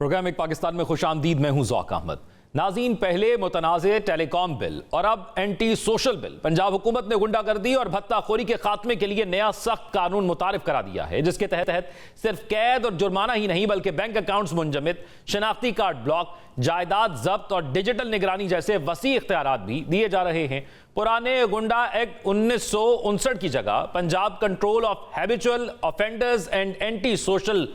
Programme एक पाकिस्तान में खुशामदीद। मैं हूं ज़ौक अहमद। नाज़रीन, पहले मुतनाज़े टेलीकॉम बिल और अब एंटी सोशल बिल। पंजाब हुकूमत ने गुंडागर्दी और भत्ताखोरी के खात्मे के लिए नया सख्त कानून मुतारिफ करा दिया है, जिसके तहत सिर्फ कैद और जुर्माना ही नहीं बल्कि बैंक अकाउंट्स मुंजमद, शनाख्ती कार्ड ब्लॉक, जायदाद जब्त और डिजिटल निगरानी जैसे वसी इख्तियारात भी दिए जा रहे हैं। पुराने गुंडा एक्ट 1959 की जगह Punjab control of habitual offenders and anti social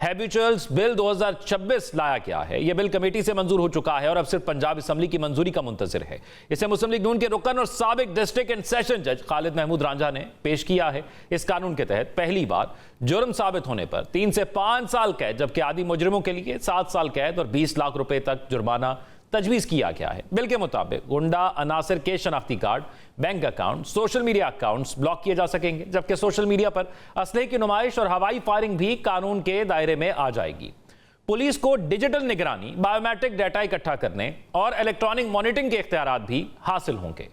habituals bill 2026 लाया गया है। यह बिल कमेटी से मंजूर हो चुका है और अब सिर्फ पंजाब असम्बली की मंजूरी का मुंतजर है। इसे मुस्लिम लीग नून के रुकन और साबिक डिस्ट्रिक्ट एंड सेशन जज खालिद महमूद रांझा ने पेश किया है। इस कानून के तहत पहली बार जुर्म साबित होने पर 3 से 5 साल कैद, जबकि आदि मुजरिमों के लिए 7 साल कैद और 20 लाख रुपए तक जुर्माना तजवीज़ किया गया है। बिल के मुताबिक गुंडा अनासर के शनाख्ती card, bank account, social media accounts block किए जा सकेंगे, जबकि सोशल मीडिया पर असलहे की नुमाइश और हवाई फायरिंग भी कानून के दायरे में आ जाएगी। पुलिस को डिजिटल निगरानी, बायोमेट्रिक डाटा इकट्ठा करने और इलेक्ट्रॉनिक मॉनिटरिंग के इख्तियारात भी हासिल होंगे।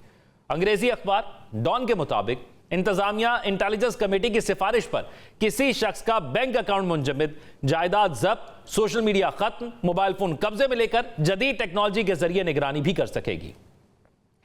अंग्रेजी अखबार डॉन के मुताबिक इंतजामिया इंटेलिजेंस कमेटी की सिफारिश पर किसी शख्स का बैंक अकाउंट मुंजमद, जायदाद जब्त, सोशल मीडिया खत्म, मोबाइल फोन कब्जे में लेकर जदीद टेक्नोलॉजी के जरिए निगरानी भी कर सकेगी।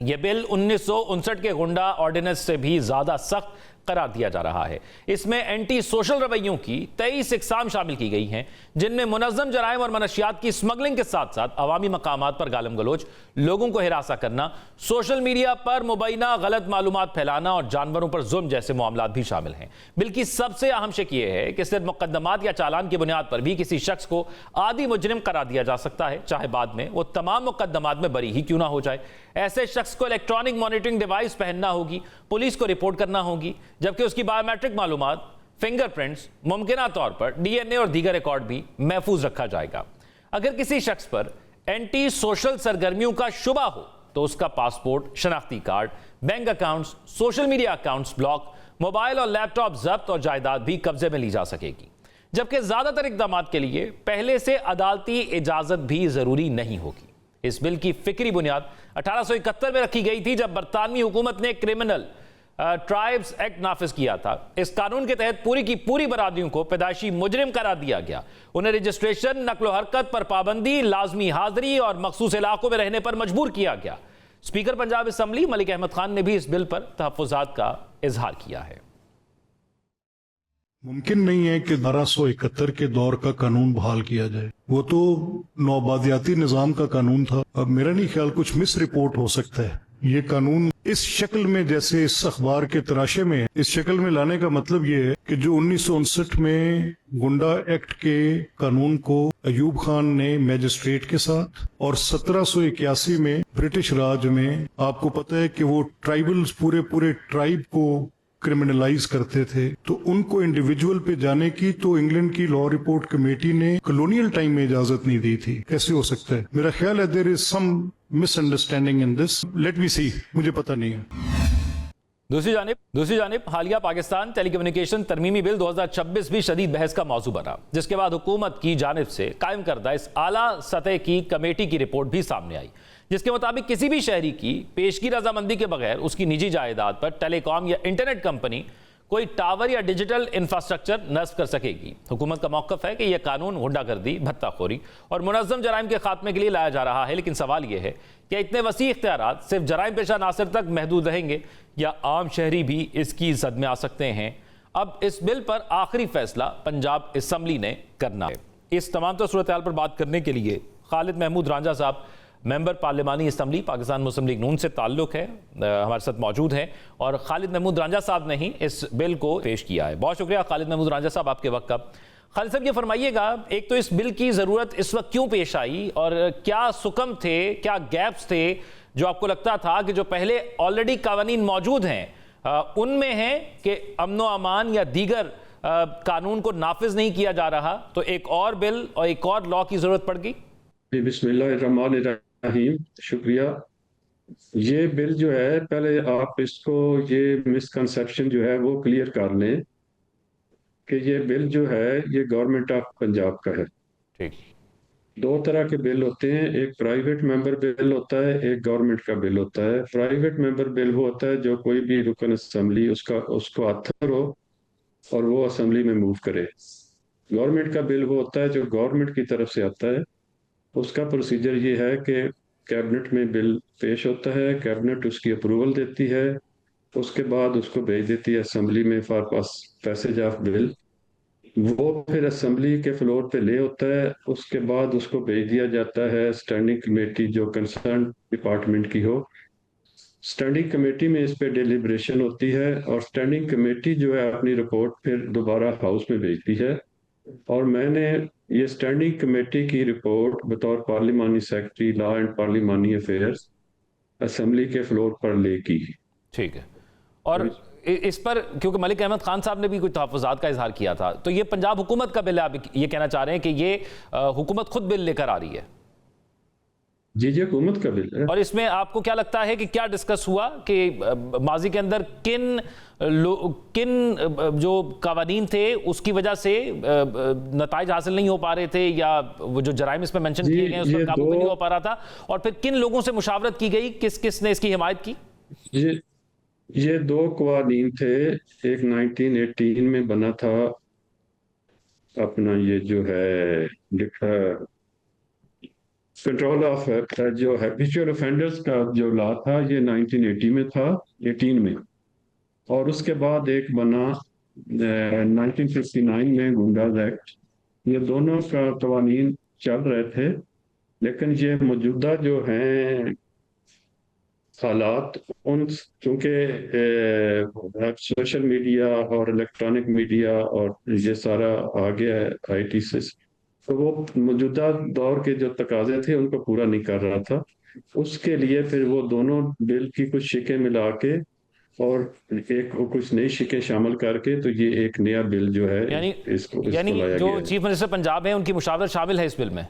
यह बिल 1959 के गुंडा ऑर्डिनेंस से भी ज्यादा सख्त करार दिया जा रहा है। इसमें एंटी सोशल रवैयों की 23 इकसाम शामिल की गई हैं, जिनमें मुनज़्ज़म जराइम और मनशियात की स्मगलिंग के साथ साथ अवामी मकामात पर गालम गलोच, लोगों को हिरासा करना, सोशल मीडिया पर मुबैना गलत मालूमात फैलाना और जानवरों पर जुल्म जैसे मामलात भी शामिल हैं। बिल की सबसे अहम शिक यह है कि सिर्फ मुकदमात या चालान की बुनियाद पर भी किसी शख्स को आदि मुजरिम करार दिया जा सकता है, चाहे बाद में वो तमाम मुकदमात में बरी ही क्यों ना हो जाए। ऐसे शख्स को इलेक्ट्रॉनिक मॉनिटरिंग डिवाइस पहनना होगी, पुलिस को रिपोर्ट करना होगी, जबकि उसकी बायोमेट्रिक मालूमात, फिंगरप्रिंट्स, मुमकिना तौर पर डीएनए और दीगर रिकॉर्ड भी महफूज रखा जाएगा। अगर किसी शख्स पर एंटी सोशल सरगर्मियों का शुबा हो तो उसका पासपोर्ट, शनाख्ती card, bank accounts, social media accounts block, mobile और लैपटॉप जब्त और जायदाद भी कब्जे में ली जा सकेगी। जबकि ज्यादातर इकदाम के लिए पहले से अदालती इजाजत भी जरूरी नहीं होगी। इस बिल की फिक्री बुनियाद 1871 में रखी गई थी, जब बरतानवी हुकूमत ने क्रिमिनल ट्राइब्स एक्ट नाफिज किया था। इस कानून के तहत पूरी की पूरी बरादरियों को पैदाइशी मुजरिम करार दिया गया। उन्हें रजिस्ट्रेशन, नकलो हरकत पर पाबंदी, लाजमी हाजिरी और मखसूस इलाकों में रहने पर मजबूर किया गया। स्पीकर पंजाब असम्बली मलिक अहमद खान ने भी इस बिल पर तहफ़्फ़ुज़ात का इजहार किया है। मुमकिन नहीं है कि 1271 के दौर का कानून बहाल किया जाए। वो तो नौबादियाती निजाम का कानून था। अब मेरा नहीं ख्याल कुछ मिस रिपोर्ट हो सकता है। ये कानून इस शक्ल में, जैसे इस अखबार के तराशे में, इस शक्ल में लाने का मतलब ये है कि जो 1959 में गुंडा एक्ट के कानून को अयूब खान ने मैजिस्ट्रेट के साथ और 1781 में ब्रिटिश राज में, आपको पता है कि वो ट्राइबल्स पूरे ट्राइब को क्रिमिनलाइज करते थे, तो उनको इंडिविजुअल पे जाने की तो इंग्लैंड की लॉ रिपोर्ट कमेटी ने कॉलोनियल टाइम में इजाजत नहीं दी थी। कैसे हो सकता है? मेरा ख्याल है there is some misunderstanding in this. Let me see, मुझे पता नहीं है। दूसरी जानिब हालिया पाकिस्तान टेलीकम्युनिकेशन तरमीमी बिल 2026 भी शदीद बहस का मौजू बना, जिसके बाद हुकूमत की जानिब से कायम करदा इस आला सतह की कमेटी की रिपोर्ट भी सामने आई, जिसके मुताबिक किसी भी शहरी की पेशगी रजामंदी के बगैर उसकी निजी जायदाद पर टेलीकॉम या इंटरनेट कंपनी कोई टावर या डिजिटल इंफ्रास्ट्रक्चर नस्ब कर सकेगी। हुकूमत का मौक़िफ़ है कि यह कानून गुंडागर्दी, भत्ताखोरी और मुनज़्ज़म जराइम के खात्मे के लिए लाया जा रहा है, लेकिन सवाल यह है कि इतने वसी इख्तियारात सिर्फ जराइम पेशा नासिर तक महदूद रहेंगे या आम शहरी भी इसकी जद में आ सकते हैं। अब इस बिल पर आखिरी फैसला पंजाब असम्बली ने करना है। इस तमाम तो सूरत हाल पर बात करने के लिए खालिद महमूद रांझा साहब, मेंबर पार्लिमानी असम्बली पाकिस्तान मुस्लिम लीग नून से ताल्लुक़ है, हमारे साथ मौजूद हैं और खालिद महमूद रांझा साहब ने ही इस बिल को पेश किया है। बहुत शुक्रिया खालिद महमूद रांझा साहब आपके वक्त का। खालिद साहब ये फरमाइएगा, एक तो इस बिल की ज़रूरत इस वक्त क्यों पेश आई और क्या सुकम थे, क्या गैप्स थे जो आपको लगता था कि जो पहले ऑलरेडी कानून मौजूद हैं उनमें हैं कि अमनो अमान या दीगर कानून को नाफिज नहीं किया जा रहा, तो एक और बिल और एक और लॉ की ज़रूरत पड़ गई? बिस्मिल्लाहिर्रहमानिर्रहीम, शुक्रिया। ये बिल जो है, पहले आप इसको, ये मिसकंसेप्शन जो है वो क्लियर कर लें कि ये बिल जो है ये गवर्नमेंट ऑफ पंजाब का है। ठीक। 2 तरह के बिल होते हैं, एक प्राइवेट मेंबर बिल होता है, एक गवर्नमेंट का बिल होता है। प्राइवेट मेंबर बिल वो होता है जो कोई भी रुकन असम्बली उसको ऑथर हो और वो असम्बली में मूव करे। गवर्नमेंट का बिल वो होता है जो गवर्नमेंट की तरफ से आता है। उसका प्रोसीजर ये है कि कैबिनेट में बिल पेश होता है, कैबिनेट उसकी अप्रूवल देती है, उसके बाद उसको भेज देती है असेंबली में for pass passage of bill. वो फिर असेंबली के फ्लोर पे ले होता है, उसके बाद उसको भेज दिया जाता है स्टैंडिंग कमेटी जो कंसर्न डिपार्टमेंट की हो। स्टैंडिंग कमेटी में इस पे डिलिब्रेशन होती है और स्टैंडिंग कमेटी जो है अपनी रिपोर्ट फिर दोबारा हाउस में भेजती है। और मैंने ये स्टैंडिंग कमेटी की रिपोर्ट बतौर पार्लिमानी सेक्रेटरी लॉ एंड पार्लिमानी अफेयर्स असेंबली के फ्लोर पर ले की। ठीक है। और इस पर क्योंकि मलिक अहमद खान साहब ने भी कुछ तहफ़्फ़ुज़ात का इजहार किया था, तो ये पंजाब हुकूमत का बिल है, आप ये कहना चाह रहे हैं कि ये हुकूमत खुद बिल लेकर आ रही है? जी जी, हुकूमत का बिल है। और इसमें आपको क्या लगता है कि क्या डिस्कस हुआ कि माजी के अंदर किन जो कवानीन थे उसकी वजह से नताइज हासिल नहीं हो पा रहे थे, या वो जो जराइम इसमें मेंशन किए गए उस पर काबू नहीं हो पा रहा था, और फिर किन लोगों से मुशावरत की गई, किस किस ने इसकी हिमायत की? ये दो कवानीन थे। एक 1918 में बना था, अपना ये जो है कंट्रोल ऑफ जो हैबिचुअल ऑफेंडर्स का जो लॉ था, ये 1980 में था, 18 में। और उसके बाद एक बना 1959 में गुंडाज एक्ट। ये दोनों का कवानीन चल रहे थे, लेकिन ये मौजूदा जो हैं हालात, उन चूंकि सोशल मीडिया और इलेक्ट्रॉनिक मीडिया और ये सारा आ गया है आईटी से, तो वो मौजूदा दौर के जो तकाजे थे उनको पूरा नहीं कर रहा था। उसके लिए फिर वो दोनों बिल की कुछ शिकें मिला के और एक कुछ नई शिकें शामिल करके, तो ये एक नया बिल जो है इसको लाया जो गया है। चीफ मिनिस्टर पंजाब है उनकी मुशावरत शामिल है इस बिल में?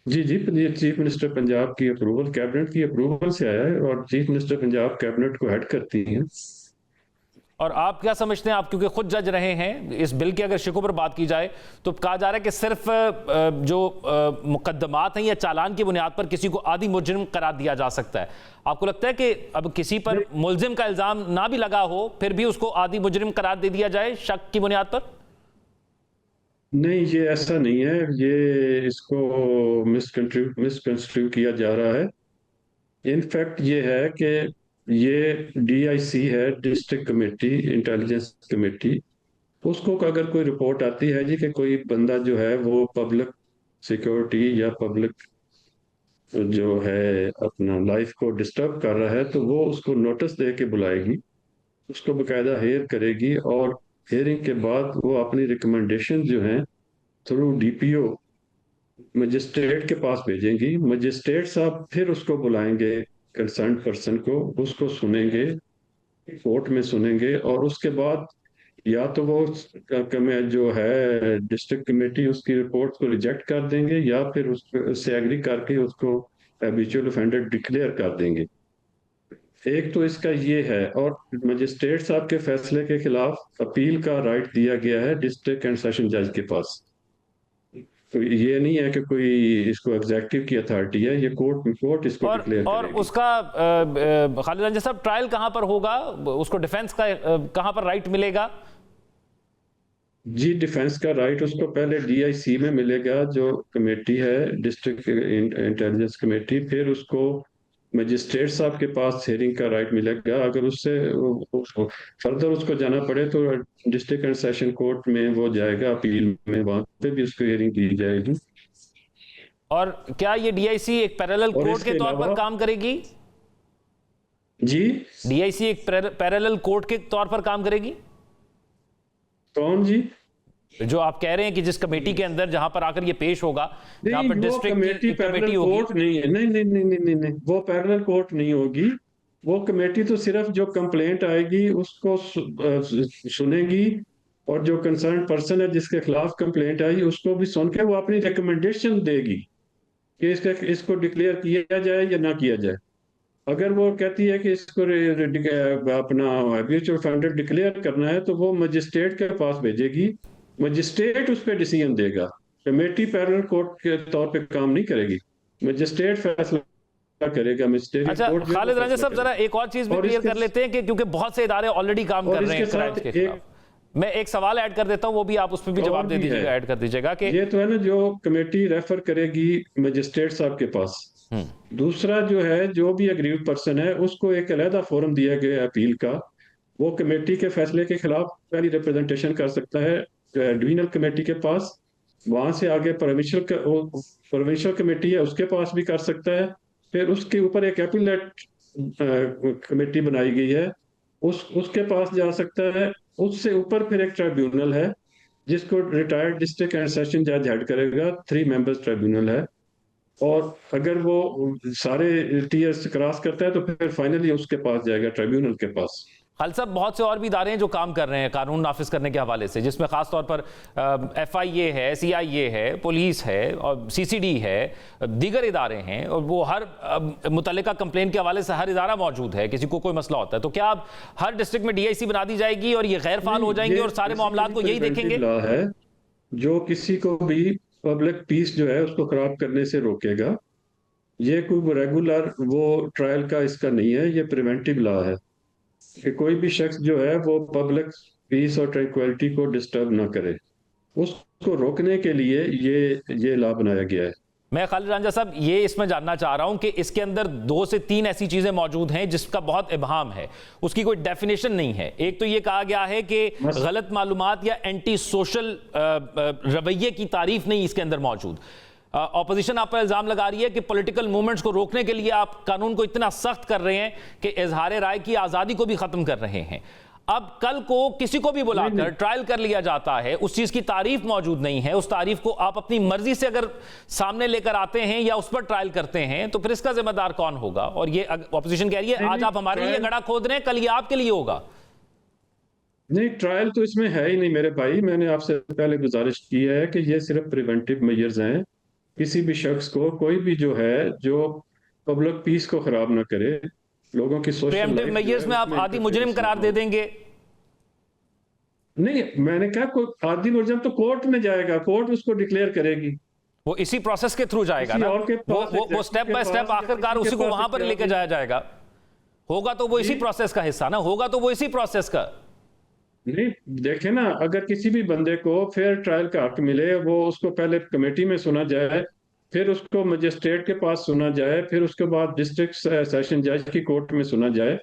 जी जी, ये चीफ मिनिस्टर पंजाब की अप्रूवल, कैबिनेट की अप्रूवल से आया है, और चीफ मिनिस्टर पंजाब कैबिनेट को हेड करती हैं। और आप क्या समझते हैं, आप क्योंकि खुद जज रहे हैं, इस बिल के अगर शिकों पर बात की जाए तो कहा जा रहा है कि सिर्फ जो मुकदमात हैं या चालान की बुनियाद पर किसी को आदि मुजरिम करार दिया जा सकता है। आपको लगता है कि अब किसी पर मुलजिम का इल्जाम ना भी लगा हो फिर भी उसको आदि मुजरिम करार दे दिया जाए शक की बुनियाद पर? नहीं, ये ऐसा नहीं है, ये इसको मिसकंस्ट्रक्ट किया जा रहा है। इनफैक्ट ये है कि ये डीआईसी है, डिस्ट्रिक्ट कमेटी इंटेलिजेंस कमेटी, उसको अगर कोई रिपोर्ट आती है जी कि कोई बंदा जो है वो पब्लिक सिक्योरिटी या पब्लिक जो है अपना लाइफ को डिस्टर्ब कर रहा है, तो वो उसको नोटिस दे के बुलाएगी, उसको बकायदा हेयर करेगी, और हेयरिंग के बाद वो अपनी रिकमेंडेशन जो हैं थ्रू डीपीओ मजिस्ट्रेट के पास भेजेंगी। मजिस्ट्रेट साहब फिर उसको बुलाएंगे, कंसर्न पर्सन को, उसको सुनेंगे, कोर्ट में सुनेंगे, और उसके बाद या तो वो जो है डिस्ट्रिक्ट कमेटी उसकी रिपोर्ट को रिजेक्ट कर देंगे, या फिर उससे एग्री करके उसको हैबिचुअल ऑफेंडर डिक्लेयर कर देंगे। एक तो इसका ये है, और मजिस्ट्रेट साहब के फैसले के खिलाफ अपील का राइट दिया गया है डिस्ट्रिक्ट एंड सेशन जज के पास। तो ये नहीं है कि कोई इसको एग्जेक्टिव की अथॉरिटी है, ये कोर्ट इसको डिक्लेयर और करेगी। उसका खालिद रंजन साहब ट्रायल कहां पर होगा, उसको डिफेंस का कहां पर राइट मिलेगा? जी, डिफेंस का राइट उसको पहले डीआईसी में मिलेगा, जो कमेटी है डिस्ट्रिक्ट इंटेलिजेंस कमेटी, फिर उसको मजिस्ट्रेट साहब के पास हेयरिंग का राइट मिलेगा। अगर उससे फर्दर उसको जाना पड़े तो डिस्ट्रिक्ट एंड सेशन कोर्ट में वो जाएगा अपील में, वहां पे भी उसको हेयरिंग दी जाएगी। और क्या ये डीआईसी एक पैरेलल कोर्ट के तौर पर काम करेगी? जी, डीआईसी एक पैरेलल कोर्ट के तौर पर काम करेगी? कौन जी? जो आप कह रहे हैं कि जिस कमेटी के अंदर जहां पर आकर ये पेश होगा, जहां पर वो डिस्ट्रिक्ट कमेटी की कमेटी पैरेलल होगी। कोर्ट नहीं है, नहीं नहीं नहीं नहीं नहीं नहीं, वो पैरेलल कोर्ट नहीं होगी। वो कमेटी तो सिर्फ जो कंप्लेंट आएगी उसको सुनेगी, और जो कंसर्न पर्सन है जिसके खिलाफ कंप्लेंट आई उसको भी सुन के वो अपनी रिकमेंडेशन देगी कि इसको डिक्लेयर किया जाए या ना किया जाए। अगर वो कहती है कि इसको अपना हैबिचुअल ऑफेंडर डिक्लेयर करना है, तो वो मजिस्ट्रेट के पास भेजेगी, मजिस्ट्रेट उस पर डिसीजन देगा। कमेटी पैरेलल कोर्ट के तौर पे काम नहीं करेगी, मजिस्ट्रेट फैसला करेगा। अच्छा खालिद रंजन साहब, जरा एक और चीज भी क्लियर कर लेते हैं कि क्योंकि बहुत से इदारे ऑलरेडी काम कर रहे हैं क्राइम्स के खिलाफ। मैं एक सवाल ऐड कर देता हूं, वो भी आप उस पर भी जवाब दे और भी दीजिएगा, है। ऐड कर दीजिएगा कि ये तो है ना, जो कमेटी रेफर करेगी मजिस्ट्रेट साहब के पास। दूसरा जो है, जो भी अग्रीव पर्सन है उसको एक अलहदा फोरम दिया गया है अपील का। वो कमेटी के फैसले के खिलाफ पहली रिप्रेजेंटेशन कर सकता है डिवीजनल कमेटी के पास। वहां से आगे प्रोविंशियल कमेटी है उसके पास भी कर सकता है। फिर उसके ऊपर एक एपीलेट कमेटी बनाई गई है, उसके पास जा सकता है। उससे ऊपर फिर एक ट्राइब्यूनल है जिसको रिटायर्ड डिस्ट्रिक्ट एंड सेशन जज हेड करेगा, 3 मेंबर्स ट्राइब्यूनल है। और अगर वो सारे टीयर्स क्रॉस करता है तो फिर फाइनली उसके पास जाएगा, ट्राइब्यूनल के पास। खालिद साहब, बहुत से और भी इदारे हैं जो काम कर रहे हैं कानून नाफिज करने के हवाले से, जिसमें खासतौर पर FIA है, CIA है, पुलिस है और CCD है, दीगर इदारे हैं, और वो हर मुतल्लिका कंप्लेन के हवाले से हर इदारा मौजूद है। किसी को कोई मसला होता है तो क्या अब हर डिस्ट्रिक्ट में DIC बना दी जाएगी और ये गैर फाल हो जाएंगे और सारे मामला को यही देखेंगे? लॉ है जो किसी को भी पब्लिक पीस जो है उसको खराब करने से रोकेगा। ये कोई रेगुलर वो ट्रायल का इसका नहीं है, ये प्रिवेंटिव लॉ है कि कोई भी शख्स जो है वो पब्लिक पीस और ट्रैंक्विलिटी को डिस्टर्ब ना करे। उसको रोकने के लिए ये लॉ बनाया गया है। मैं खालिद रांझा साहब ये इसमें जानना चाह रहा हूं कि इसके अंदर 2 से 3 ऐसी चीजें मौजूद हैं जिसका बहुत इबहाम है, उसकी कोई डेफिनेशन नहीं है। एक तो ये कहा गया है कि गलत मालूमात या एंटी सोशल रवैये की तारीफ नहीं इसके अंदर मौजूद। ऑपोजिशन आप पर इल्जाम लगा रही है कि पॉलिटिकल मूवमेंट्स को रोकने के लिए आप कानून को इतना सख्त कर रहे हैं कि इजहार राय की आजादी को भी खत्म कर रहे हैं। अब कल को किसी को भी बुलाकर ट्रायल कर लिया जाता है, उस चीज की तारीफ मौजूद नहीं है, उस तारीफ को आप अपनी मर्जी से अगर सामने लेकर आते हैं या उस पर ट्रायल करते हैं तो फिर इसका जिम्मेदार कौन होगा? और ये ऑपोजिशन कह रही है आज आप हमारे लिए गड़ा खोद रहे हैं, कल ये आपके लिए होगा। नहीं, ट्रायल तो इसमें है ही नहीं मेरे भाई। मैंने आपसे पहले गुजारिश की है कि ये सिर्फ प्रिवेंटिव मेजर्स हैं। किसी भी शख्स को, कोई भी जो है जो पब्लिक पीस को खराब ना करे, लोगों की सोशल प्रिवेंटिव मेजर्स में आप आदि मुजरिम करार दे देंगे? नहीं, मैंने कहा कोई आदि मुजरिम तो कोर्ट में जाएगा, कोर्ट उसको डिक्लेयर करेगी। वो इसी प्रोसेस के थ्रू जाएगा ना, और के वो स्टेप बाय स्टेप आखिरकार उसी को वहां पर लेके जाया जाएगा। होगा तो वो इसी प्रोसेस का हिस्सा ना, होगा तो वो इसी प्रोसेस का। नहीं, देखे ना, अगर किसी भी बंदे को फेयर ट्रायल का हक मिले, वो उसको पहले कमेटी में सुना जाए, फिर उसको मजिस्ट्रेट के पास सुना जाए, फिर उसके बाद डिस्ट्रिक्ट सेशन जज की कोर्ट में सुना जाए,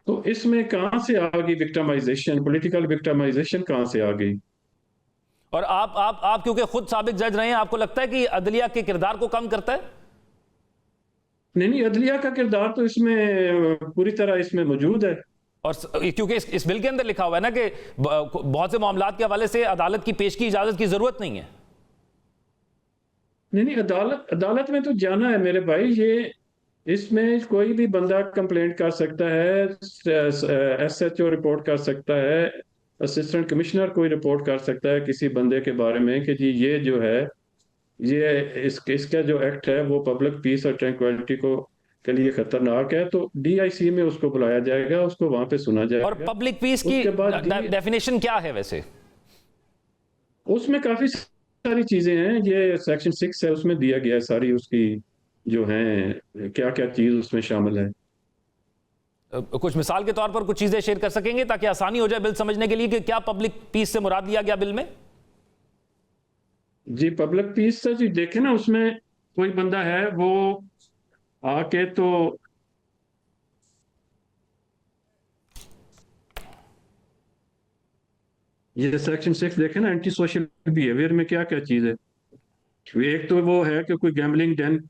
तो इसमें कहां से आ गई विक्टिमाइजेशन, पॉलिटिकल विक्टिमाइजेशन कहां से आ गई? और आप क्योंकि खुद साबिक जज रहे हैं, आपको लगता है कि अदलिया के किरदार को कम करता है? नहीं, अदलिया का किरदार तो इसमें पूरी तरह इसमें मौजूद है। और क्योंकि इस बिल के अंदर लिखा हुआ है ना कि बहुत से मामलात के हवाले से अदालत की पेश की इजाजत की जरूरत नहीं है। नहीं, अदालत में तो जाना है मेरे भाई। ये इसमें कोई भी बंदा कंप्लेंट कर सकता है, SHO रिपोर्ट कर सकता है, असिस्टेंट कमिश्नर कोई रिपोर्ट कर सकता है किसी बंदे के बारे में कि जी ये जो है, ये इसका जो एक्ट है वो पब्लिक पीस और ट्रैंक्विलिटी को के लिए खतरनाक है, तो DIC में उसको बुलाया जाएगा, उसको वहां पे सुना जाएगा। और पब्लिक पीस की डेफिनेशन क्या है वैसे? उसमें काफी सारी चीजें हैं। ये सेक्शन 6 है, उसमें दिया गया है सारी उसकी जो है क्या क्या चीज उसमें शामिल है। कुछ मिसाल के तौर पर कुछ चीजें शेयर कर सकेंगे ताकि आसानी हो जाए बिल समझने के लिए कि क्या पब्लिक पीस से मुराद लिया गया बिल में? जी, पब्लिक पीस से जी देखे ना, उसमें कोई बंदा है वो आके तो ये सेक्शन 6 देखे ना, एंटी सोशल बिहेवियर में क्या क्या चीज है। एक तो वो है कि कोई गैम्बलिंग डेन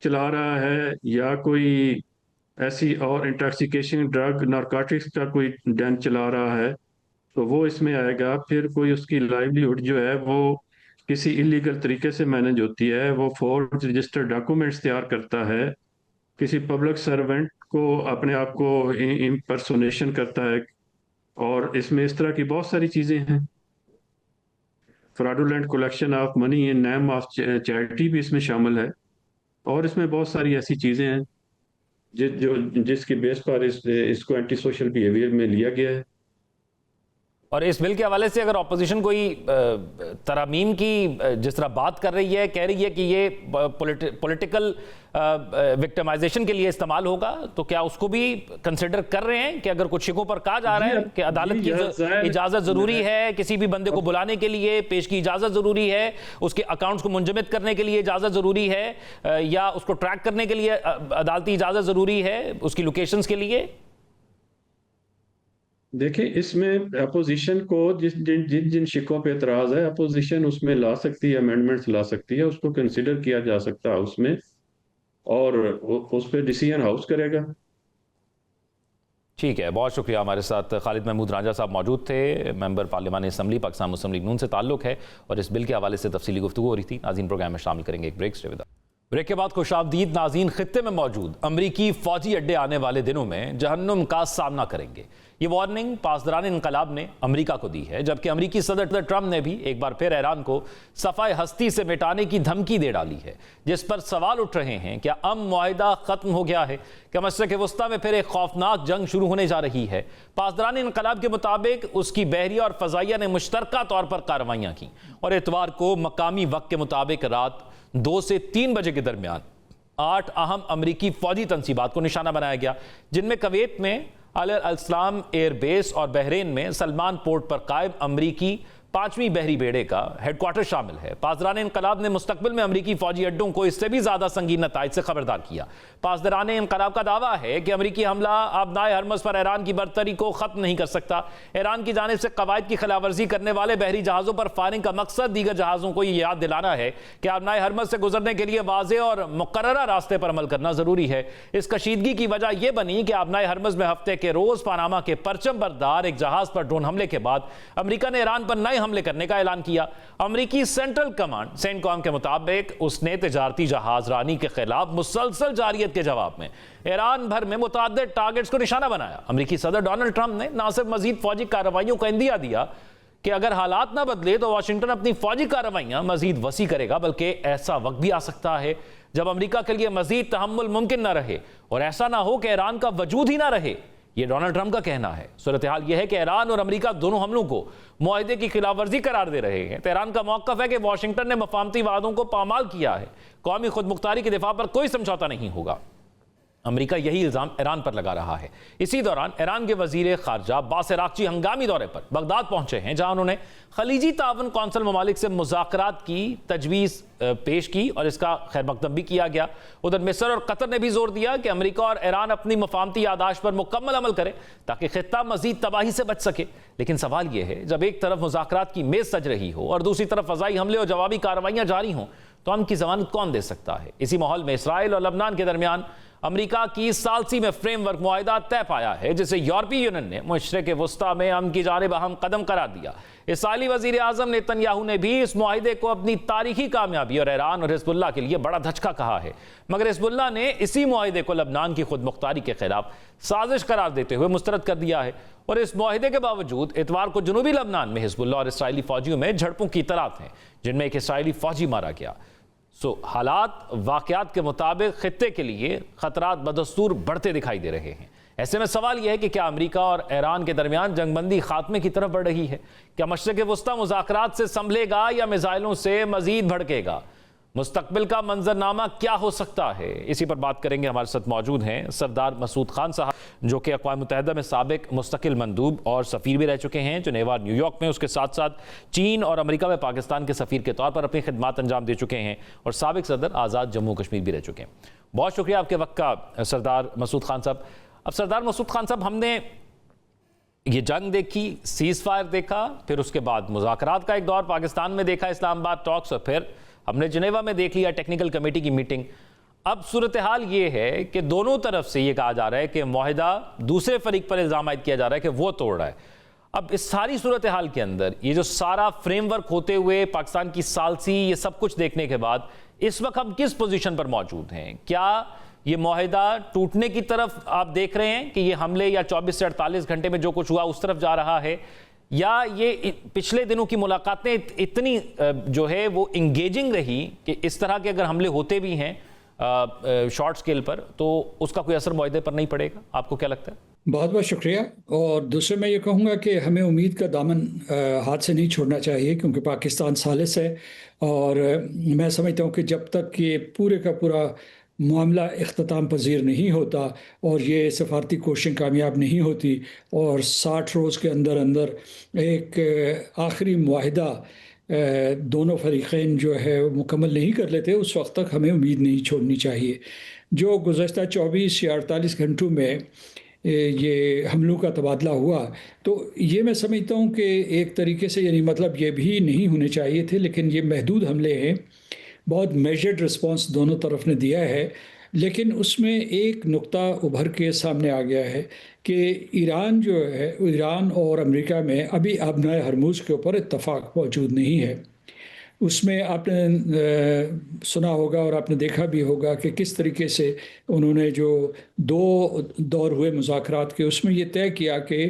चला रहा है, या कोई ऐसी और इंटॉक्सिकेशन ड्रग नारकोटिक्स का कोई डेन चला रहा है, तो वो इसमें आएगा। फिर कोई उसकी लाइवलीहुड जो है वो किसी इलीगल तरीके से मैनेज होती है, वो फोर्ज रजिस्टर्ड डॉक्यूमेंट्स तैयार करता है, किसी पब्लिक सर्वेंट को अपने आप को इम्पर्सोनेशन करता है, और इसमें इस तरह की बहुत सारी चीजें हैं। Fraudulent collection of money in name of charity भी इसमें शामिल है, और इसमें बहुत सारी ऐसी चीजें हैं जिसकी बेस पर इसको एंटी सोशल बिहेवियर में लिया गया है। और इस बिल के हवाले से अगर ऑपोजिशन कोई तरमीम की जिस तरह बात कर रही है, कह रही है कि ये पॉलिटिकल विक्टिमाइजेशन के लिए इस्तेमाल होगा, तो क्या उसको भी कंसिडर कर रहे हैं कि अगर कुछ शिकों पर कहा जा रहा है कि अदालत की इजाज़त ज़रूरी है, किसी भी बंदे को बुलाने के लिए पेश की इजाज़त ज़रूरी है, उसके अकाउंट्स को मुंजमद करने के लिए इजाज़त ज़रूरी है, या उसको ट्रैक करने के लिए अदालती इजाज़त ज़रूरी है उसकी लोकेशंस के लिए? देखिए, इसमें अपोजिशन को जिन जिन जिन शिकों पे एतराज है, अपोजिशन उसमें ला सकती है, अमेंडमेंट्स ला सकती है, उसको कंसिडर किया जा सकता है उसमें, और उस पर डिसीजन हाउस करेगा। ठीक है, बहुत शुक्रिया। हमारे साथ खालिद महमूद रांझा साहब मौजूद थे, मेंबर पार्लियामानी असम्बली, पाकिस्तान मुस्लिम लीग नून से ताल्लुक़ है, और इस बिल के हवाले से तफसीली गुफ्तगू हो रही थी। नाज़रीन, प्रोग्राम में शामिल करेंगे एक ब्रेक से। ब्रेक के बाद खुशामदीद नाज़रीन, खित्ते में मौजूद अमरीकी फौजी अड्डे आने वाले दिनों में जहन्नुम का सामना करेंगे। ये वार्निंग पासदारान इनकलाब ने अमेरिका को दी है, जबकि अमेरिकी सदर ट्रंप ने भी एक बार फिर ईरान को सफ़ाए हस्ती से मिटाने की धमकी दे डाली है, जिस पर सवाल उठ रहे हैं क्या अमन मुआहिदा ख़त्म हो गया है, क्या मशरिक़ वस्ता में फिर एक खौफनाक जंग शुरू होने जा रही है। पासदारान इनकलाब के मुताबिक उसकी बहरिया और फ़ज़ाइया ने मुश्तरका तौर पर कार्रवाइयाँ की, और इतवार को मकामी वक्त के मुताबिक रात 2 से 3 बजे के दरमियान 8 अहम अमरीकी फौजी तनसीबात को निशाना बनाया गया, जिनमें कुवैत में अल-इस्लाम एयरबेस और बहरीन में सलमान पोर्ट पर कायम अमरीकी 5वीं बहरी बेड़े का हेडक्वार्टर शामिल है। पासदारान इनकलाब ने मुस्तकबिल में अमरीकी फौजी अड्डों को इससे भी ज्यादा संगीन नताइज से खबरदार किया। पासदारान इनकलाब का दावा है कि अमरीकी हमला आबनाए हरमज पर ईरान की बर्तरी को खत्म नहीं कर सकता। ईरान की जानिब से कवायद की खिलाफवर्जी करने वाले बहरी जहाजों पर फायरिंग का मकसद दीगर जहाजों को यह याद दिलाना है कि आबनाए हरमज से गुजरने के लिए वाज़ेह और मुकर्ररा रास्ते पर अमल करना जरूरी है। इस कशीदगी की वजह यह बनी कि आबनाए हरमज में हफ्ते के रोज पानामा के परचम बरदार एक जहाज पर ड्रोन हमले के बाद अमरीका ने ईरान पर नए हमले करने का ऐलान किया। अमरीकी सेंट्रल कमांड सेंटकॉम के मुताबिक उसने तिजारती जहाज रानी के खिलाफ मुसलसल जारियत के जवाब में ईरान भर में मुतअद्दिद टारगेट्स को निशाना बनाया। अमरीकी सदर डोनाल्ड ट्रंप ने न सिर्फ मजीद फौजी कार्रवाइयों का इंदिया दिया कि अगर हालात ना बदले तो वाशिंगटन अपनी फौजी कार्रवाइयां मजीद वसी करेगा, बल्कि ऐसा वक्त भी आ सकता है जब अमरीका के लिए मजीद तहम्मुल मुमकिन ना रहे और ऐसा ना हो कि ईरान का वजूद ही ना रहे। यह डोनाल्ड ट्रंप का कहना है। सूरत हाल यह है कि ईरान और अमेरिका दोनों हमलों को मुआहदे की खिलाफवर्जी करार दे रहे हैं। तेहरान का मौक़िफ़ है कि वाशिंगटन ने मफाहमती वादों को पामाल किया है, कौमी खुदमुख्तारी के दिफा पर कोई समझौता नहीं होगा। अमेरिका यही इल्जाम ईरान पर लगा रहा है। इसी दौरान ईरान के वजीर खारजा अब्बास अराक्ची हंगामी दौरे पर बगदाद पहुंचे हैं, जहां उन्होंने खलीजी तावन कौंसिल ममालिक से मुज़ाकरात की तजवीज़ पेश की और इसका खैर मकदम भी किया गया। उधर मिस्र और कतर ने भी जोर दिया कि अमेरिका और ईरान अपनी मफाहमती यादाश्त पर मुकम्मल अमल करें ताकि खित्ता मजीद तबाही से बच सके। लेकिन सवाल यह है, जब एक तरफ मुज़ाकरात की मेज सज रही हो और दूसरी तरफ फ़ज़ाई हमले और जवाबी कार्रवाइयाँ जारी हों, तो अमन की ज़मानत कौन दे सकता है। इसी माहौल में इसराइल और लबनान के दरमियान अमेरिका की सालसी में फ्रेमवर्क मुआहिदा तय पाया है, जिसे यूरोपीय यूनियन ने मशरिक़ वस्ता में अमन की जानिब अहम कदम करार दिया। इसराइली वज़ीर आज़म नेतन्याहू ने भी इस मुआहिदे को अपनी तारीखी कामयाबी और ईरान और हिज़्बुल्लाह के लिए बड़ा धचका कहा है, मगर हिज़्बुल्लाह ने इसी मुआहिदे को लबनान की खुद मुख्तारी के खिलाफ साजिश करार देते हुए मुस्तरद कर दिया है। और इस मुआहिदे के बावजूद इतवार को जनूबी लबनान में हिज़्बुल्लाह और इसराइली फौजियों में झड़पों की इतलात हैं, जिनमें एक इसराइली फौजी मारा गया। हालात वाक़यात के मुताबिक खित्ते के लिए खतरात बदस्तूर बढ़ते दिखाई दे रहे हैं। ऐसे में सवाल यह है कि क्या अमेरिका और ईरान के दरमियान जंगबंदी खात्मे की तरफ बढ़ रही है? क्या मशरिक़ वस्ता मुज़ाकरात से संभलेगा या मिसाइलों से मजीद भड़केगा? मुस्तकबिल का मंजरनामा क्या हो सकता है? इसी पर बात करेंगे। हमारे साथ मौजूद हैं सरदार मसूद खान साहब, जो कि अक़वाम मुत्तहिदा में साबिक मुस्तकिल मंदूब और सफ़ीर भी रह चुके हैं, जिनेवा न्यूयॉर्क में, उसके साथ साथ चीन और अमेरिका में पाकिस्तान के सफ़ीर के तौर पर अपनी खिदमत अंजाम दे चुके हैं, और साबिक सदर आज़ाद जम्मू कश्मीर भी रह चुके हैं। बहुत शुक्रिया आपके वक्त का सरदार मसूद खान साहब। अब सरदार मसूद खान साहब, हमने ये जंग देखी, सीज़ फायर देखा, फिर उसके बाद मुज़ाकरात का एक दौर पाकिस्तान में देखा, इस्लामाबाद टॉक्स, और फिर हमने जिनेवा में देख लिया टेक्निकल कमेटी की मीटिंग। अब सूरत हाल ये है कि दोनों तरफ से ये कहा जा रहा है कि मुआहिदा दूसरे फरीक पर इल्ज़ाम आयद किया जा रहा है कि वो तोड़ रहा है। अब इस सारी सूरत हाल के अंदर ये जो सारा फ्रेमवर्क होते हुए पाकिस्तान की सालसी, ये सब कुछ देखने के बाद इस वक्त हम किस पोजीशन पर मौजूद हैं? क्या ये मुआहिदा टूटने की तरफ आप देख रहे हैं कि ये हमले या 24 से 48 घंटे में जो कुछ हुआ उस तरफ जा रहा है, या ये पिछले दिनों की मुलाकातें इतनी जो है वो इंगेजिंग रही कि इस तरह के अगर हमले होते भी हैं शॉर्ट स्केल पर तो उसका कोई असर मुआहिदे पर नहीं पड़ेगा? आपको क्या लगता है? बहुत बहुत शुक्रिया। और दूसरे मैं ये कहूँगा कि हमें उम्मीद का दामन हाथ से नहीं छोड़ना चाहिए, क्योंकि पाकिस्तान सालिस है। और मैं समझता हूँ कि जब तक ये पूरे का पूरा मामला इख्तिताम पजीर नहीं होता और ये सफारती कोशिश कामयाब नहीं होती और 60 रोज़ के अंदर अंदर एक आखिरी मुआहिदा दोनों फरीक़ैन जो है वो मुकम्मल नहीं कर लेते, उस वक्त तक हमें उम्मीद नहीं छोड़नी चाहिए। जो गुज़श्ता 24 या 48 घंटों में ये हमलों का तबादला हुआ, तो ये मैं समझता हूँ कि एक तरीके से, यानी मतलब ये भी नहीं होने चाहिए थे, लेकिन ये महदूद हमले हैं। बहुत मेजर्ड रिस्पांस दोनों तरफ ने दिया है, लेकिन उसमें एक नुक्ता उभर के सामने आ गया है कि ईरान जो है, ईरान और अमेरिका में अभी आबनाए हरमुज़ के ऊपर इत्तफाक मौजूद नहीं है। उसमें आपने सुना होगा और आपने देखा भी होगा कि किस तरीके से उन्होंने जो दो दौर हुए मुज़ाकरात के, उसमें ये तय किया कि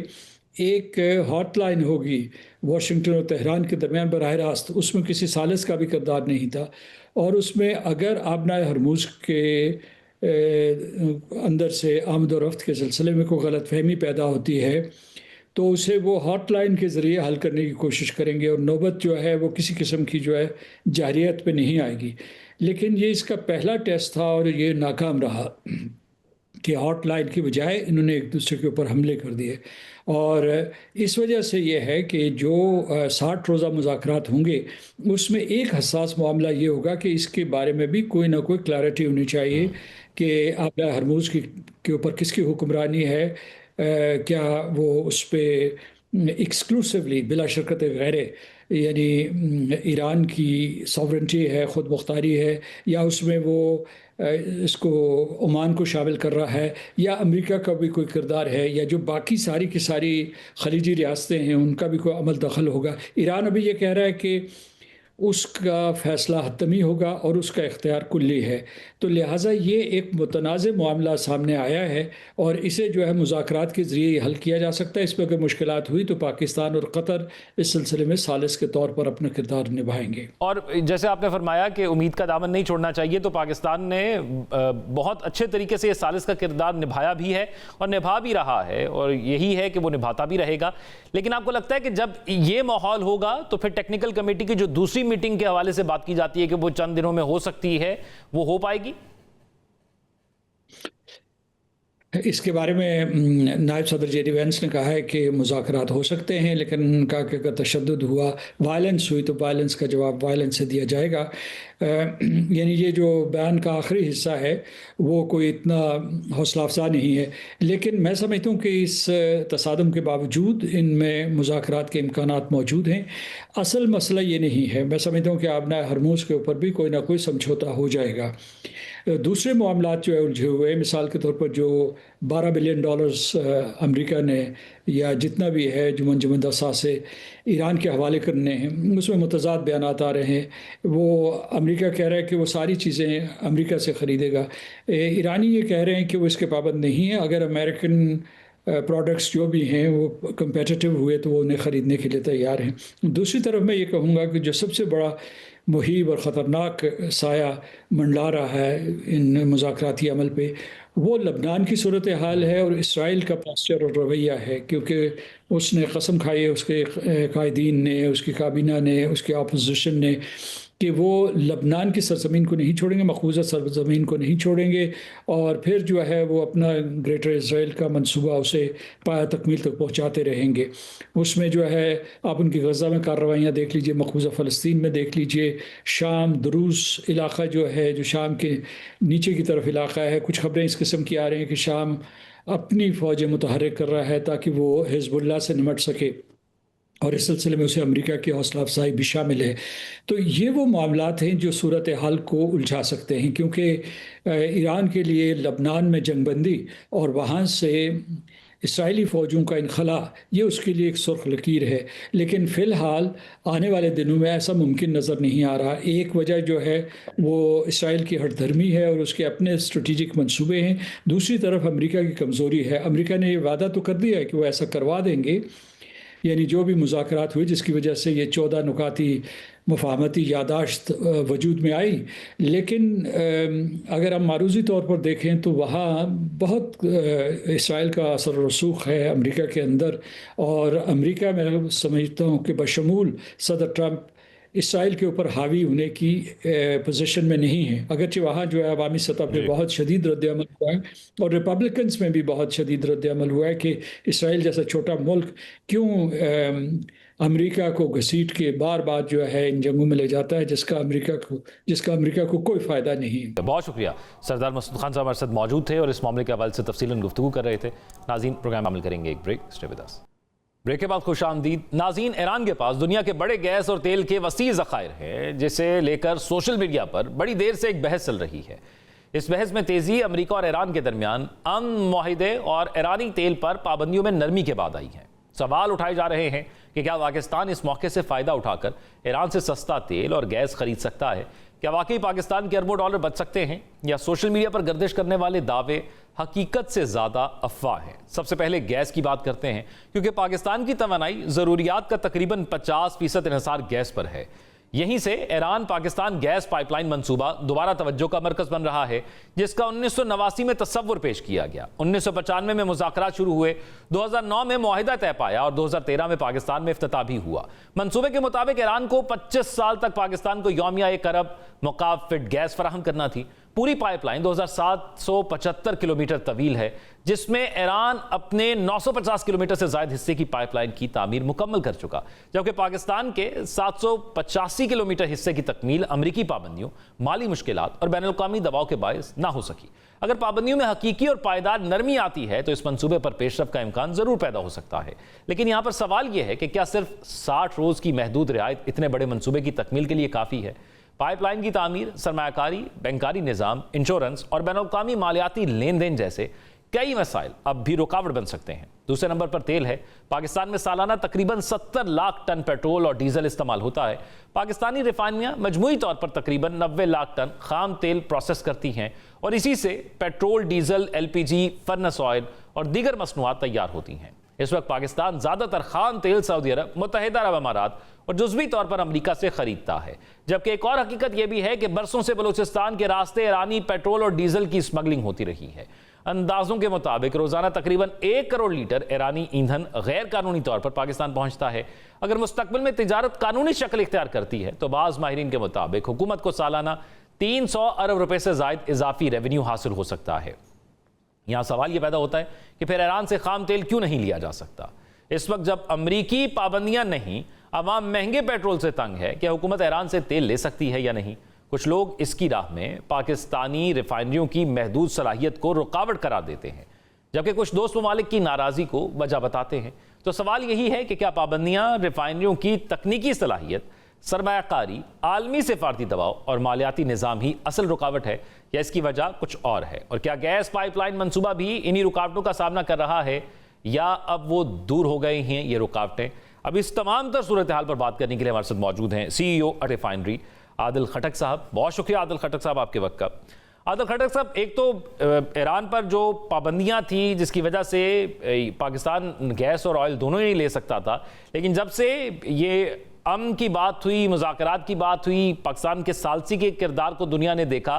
एक हॉटलाइन होगी वाशिंगटन और तेहरान के दरमियान बराह रास्त, उसमें किसी सालिस का भी किरदार नहीं था। और उसमें अगर आबनाए हरमुज़ के अंदर से आमद और रफ्त के सिलसिले में कोई गलतफहमी पैदा होती है, तो उसे वो हॉटलाइन के ज़रिए हल करने की कोशिश करेंगे और नौबत जो है वो किसी किस्म की जो है जारियत पे नहीं आएगी। लेकिन ये इसका पहला टेस्ट था और ये नाकाम रहा कि हॉटलाइन की बजाय इन्होंने एक दूसरे के ऊपर हमले कर दिए। और इस वजह से ये है कि जो 60 रोज़ा मुज़ाकरात होंगे, उसमें एक हसास मामला ये होगा कि इसके बारे में भी कोई ना कोई क्लैरिटी होनी चाहिए कि आबना हरमुज़ के ऊपर किसकी हुक्मरानी है। क्या वो उस पर एक्सक्लूसिवली बिला शर्कत गैर, यानी ईरान की सॉवरेंटी है, ख़ुद मुख्तारी है, या उसमें वो इसको ओमान को शामिल कर रहा है, या अमेरिका का भी कोई किरदार है, या जो बाकी सारी की सारी खलीजी रियासतें हैं उनका भी कोई अमल दखल होगा। ईरान अभी ये कह रहा है कि उसका फ़ैसला हतमी होगा और उसका इख्तियार कुल्ली है। तो लिहाजा ये एक मुतनाज़ मामला सामने आया है और इसे जो है मुज़ाकरात के ज़रिए हल किया जा सकता है। इसमें अगर मुश्किलात हुई तो पाकिस्तान और कतर इस सिलसिले में सालिस के तौर पर अपना किरदार निभाएंगे। और जैसे आपने फरमाया कि उम्मीद का दामन नहीं छोड़ना चाहिए, तो पाकिस्तान ने बहुत अच्छे तरीके से सालिस का किरदार निभाया भी है और निभा भी रहा है, और यही है कि वो निभाता भी रहेगा। लेकिन आपको लगता है कि जब ये माहौल होगा तो फिर टेक्निकल कमेटी की जो दूसरी मीटिंग के हवाले से बात की जाती है कि वो चंद दिनों में हो सकती है, वो हो पाएगी? इसके बारे में नायब सदर जेडी वैंस ने कहा है कि मुज़ाकरात हो सकते हैं, लेकिन उनका कि अगर तशद्दुद हुआ, वायलेंस हुई, तो वायलेंस का जवाब वायलेंस से दिया जाएगा। यानी ये जो बयान का आखिरी हिस्सा है वो कोई इतना हौसला अफजा नहीं है, लेकिन मैं समझता हूँ कि इस तसादम के बावजूद इनमें मुज़ाकरात के इम्कानात मौजूद हैं। असल मसला ये नहीं है, मैं समझता हूँ कि आबना हरमुज़ के ऊपर भी कोई ना कोई समझौता हो जाएगा। दूसरे मामलात जो है उलझे हुए, मिसाल के तौर पर जो $12 बिलियन अमेरिका ने या जितना भी है जुमन जुमन से ईरान के हवाले करने हैं, उसमें मुतज़ाद बयानात आ रहे हैं। वो अमेरिका कह रहा है कि वो सारी चीज़ें अमेरिका से ख़रीदेगा, ईरानी ये कह रहे हैं कि वो इसके पाबंद नहीं है। अगर अमेरिकन प्रोडक्ट्स जो भी हैं वो कम्पेटिटिव हुए तो वो उन्हें ख़रीदने के लिए तैयार हैं। दूसरी तरफ मैं ये कहूँगा कि जो सबसे बड़ा मुहीब और ख़तरनाक साया मंडला रहा है इन मुज़ाकराती अमल पे, वो लबनान की सूरत हाल है और इसराइल का पोस्चर और रवैया है, क्योंकि उसने कसम खाई है, उसके कायदीन ने, उसकी काबीना ने, उसके अपोजिशन ने, कि वो लबनान की सरजमीन को नहीं छोड़ेंगे, मकबूजा सरजमीन को नहीं छोड़ेंगे, और फिर जो है वो अपना ग्रेटर इसराइल का मंसूबा उसे पाया तकमील तक पहुँचाते रहेंगे। उसमें जो है आप उनकी गज़ा में कार्रवाइयाँ देख लीजिए, मकबूजा फ़लस्तीन में देख लीजिए, शाम दुरूस इलाक़ा जो है, जो शाम के नीचे की तरफ इलाक़ा है, कुछ ख़बरें इस किस्म की आ रही हैं कि शाम अपनी फ़ौजें मुतहर्रिक कर रहा है ताकि वो हिज़्बुल्लाह से निमट सके, और इस सिलसिले में उसे अमेरिका की हौसला अफजाई भी शामिल है। तो ये वो मामलात हैं जो सूरत हाल को उलझा सकते हैं, क्योंकि ईरान के लिए लबनान में जंगबंदी और वहाँ से इसराइली फ़ौजों का इनखला, ये उसके लिए एक सुर्ख लकीर है। लेकिन फ़िलहाल आने वाले दिनों में ऐसा मुमकिन नज़र नहीं आ रहा। एक वजह जो है वो इसराइल की हठधर्मी है और उसके अपने स्ट्रेटिजिक मंसूबे हैं, दूसरी तरफ अमेरिका की कमज़ोरी है। अमेरिका ने ये वादा तो कर दिया है कि वो ऐसा करवा देंगे, यानी जो भी मुज़ाकरात हुए जिसकी वजह से ये 14 नुकाती मुफाहमती यादाश्त वजूद में आई। लेकिन अगर हम मारूजी तौर पर देखें तो वहाँ बहुत इसराइल का असर रसूख है अमेरिका के अंदर, और अमेरिका मैं समझता हूँ कि बशमूल सदर ट्रंप इसराइल के ऊपर हावी होने की पोजीशन में नहीं है। अगरचे वहाँ जो है अवामी सतह पे बहुत शदीद रद्द-ए-अमल हुआ है, और रिपब्लिकन्स में भी बहुत शदीद रद्द-ए-अमल हुआ है कि इसराइल जैसा छोटा मुल्क क्यों अमेरिका को घसीट के बार बार जो है इन जंगों में ले जाता है जिसका अमेरिका को कोई फ़ायदा नहीं है। बहुत शुक्रिया। सरदार मसूद खान साहब हमारे साथ मौजूद थे और इस मामले के हवाले से तफसीलन गुफ्तगू कर रहे थे। नाज़रीन, प्रोग्राम शामिल करेंगे एक break. Stay with us. Break के बाद खुशामदीद। नाज़रीन, ईरान के पास दुनिया के बड़े गैस और तेल के वसी ज़खायर हैं, जिसे लेकर सोशल मीडिया पर बड़ी देर से एक बहस चल रही है। इस बहस में तेज़ी अमेरिका और ईरान के दरमियान अमन मुआहिदे और ईरानी तेल पर पाबंदियों में नरमी के बाद आई है। सवाल उठाए जा रहे हैं कि क्या पाकिस्तान इस मौके से फ़ायदा उठाकर ईरान से सस्ता तेल और गैस खरीद सकता है? क्या वाकई पाकिस्तान के अरबों डॉलर बच सकते हैं, या सोशल मीडिया पर गर्दिश करने वाले दावे हकीकत से ज़्यादा अफवाह हैं? सबसे पहले गैस की बात करते हैं, क्योंकि पाकिस्तान की तवानाई ज़रूरियात का तकरीबन 50% इन्हिसार गैस पर है। यहीं से ईरान पाकिस्तान गैस पाइपलाइन मंसूबा दोबारा तवज्जो का मरकज बन रहा है, जिसका 1989 में तस्वुर पेश किया गया। 1995 में मुज़ाकरात शुरू हुए, 2009 में मुआहिदा तय पाया और 2013 में पाकिस्तान में इफ्तिताह भी हुआ। मंसूबे के मुताबिक ईरान को 25 साल तक पाकिस्तान को यौमिया 1 अरब मुकाफ़िट गैस फराहम करना थी। पूरी पाइपलाइन 2775 किलोमीटर तवील है, जिसमें ईरान अपने 950 किलोमीटर से ज़ायद हिस्से की पाइपलाइन की तामीर मुकम्मल कर चुका, जबकि पाकिस्तान के 785 किलोमीटर हिस्से की तकमील अमरीकी पाबंदियों, माली मुश्किलात और बैनुल-अक़वामी दबाव के बायस ना हो सकी। अगर पाबंदियों में हकीकी और पायदार नरमी आती है तो इस मंसूबे पर पेशरफ का इम्कान ज़रूर पैदा हो सकता है। लेकिन यहाँ पर सवाल यह है कि क्या सिर्फ 60 रोज़ की महदूद रियायत इतने बड़े मंसूबे की तकमील के लिए काफ़ी है? पाइपलाइन की तामीर, सरमायाकारी, बैंकारी निज़ाम, इंश्योरेंस और बैनुल-अक़वामी मालियाती लेन देन जैसे कई मसाइल अब भी रुकावट बन सकते हैं। दूसरे नंबर पर तेल है। पाकिस्तान में सालाना तकरीबन 70 लाख टन पेट्रोल और डीजल इस्तेमाल होता है। पाकिस्तानी रिफाइनरियां मजमूई तौर पर तकरीबन 90 लाख टन खाम तेल प्रोसेस करती हैं, और इसी से petrol, diesel, LPG, furnace oil और दीगर मसनूआत तैयार होती हैं। इस वक्त पाकिस्तान ज़्यादातर खाम तेल सऊदी अरब, मुत्तहिदा अरब अमारात और जुज़वी तौर पर अमरीका से खरीदता है। जबकि एक और हकीकत यह भी है कि बरसों से बलूचिस्तान के रास्ते ईरानी पेट्रोल और डीजल की स्मगलिंग होती रही है। अंदाजों के मुताबिक रोजाना तकरीबन 1 करोड़ लीटर ईरानी ईंधन गैर कानूनी तौर पर पाकिस्तान पहुंचता है। अगर मुस्तकबिल में तिजारत कानूनी शक्ल इख्तियार करती है तो बाज़ माहिरीन के मुताबिक हुकूमत को सालाना 300 अरब रुपए से ज़ायद इजाफी रेवेन्यू हासिल हो सकता है। यहाँ सवाल यह पैदा होता है कि फिर ईरान से खाम तेल क्यों नहीं लिया जा सकता? इस वक्त जब अमरीकी पाबंदियां नहीं, अवाम महंगे पेट्रोल से तंग है, क्या हुकूमत ईरान से तेल ले सकती है या नहीं? कुछ लोग इसकी राह में पाकिस्तानी रिफाइनरियों की महदूद सलाहियत को रुकावट करार देते हैं, जबकि कुछ दोस्त ममालिक की नाराज़गी को वजह बताते हैं। तो सवाल यही है कि क्या पाबंदियां रिफाइनरियों की तकनीकी सलाहियत, सरमायाकारी, आलमी सिफारती दबाव और मालियाती निज़ाम ही असल रुकावट है, या इसकी वजह कुछ और है? और क्या गैस पाइपलाइन मंसूबा भी इन्हीं रुकावटों का सामना कर रहा है, या अब वो दूर हो गए हैं ये रुकावटें? अब इस तमाम तर सूरत हाल पर बात करने के लिए हमारे साथ मौजूद हैं CEO रिफाइनरी आदिल खटक साहब। बहुत शुक्रिया आदिल खटक साहब आपके वक्त का। आदिल खटक साहब, एक तो ईरान पर जो पाबंदियां थी जिसकी वजह से पाकिस्तान गैस और ऑयल दोनों ही नहीं ले सकता था, लेकिन जब से ये अमन की बात हुई, मुज़ाकरात की बात हुई, पाकिस्तान के सालसी के किरदार को दुनिया ने देखा,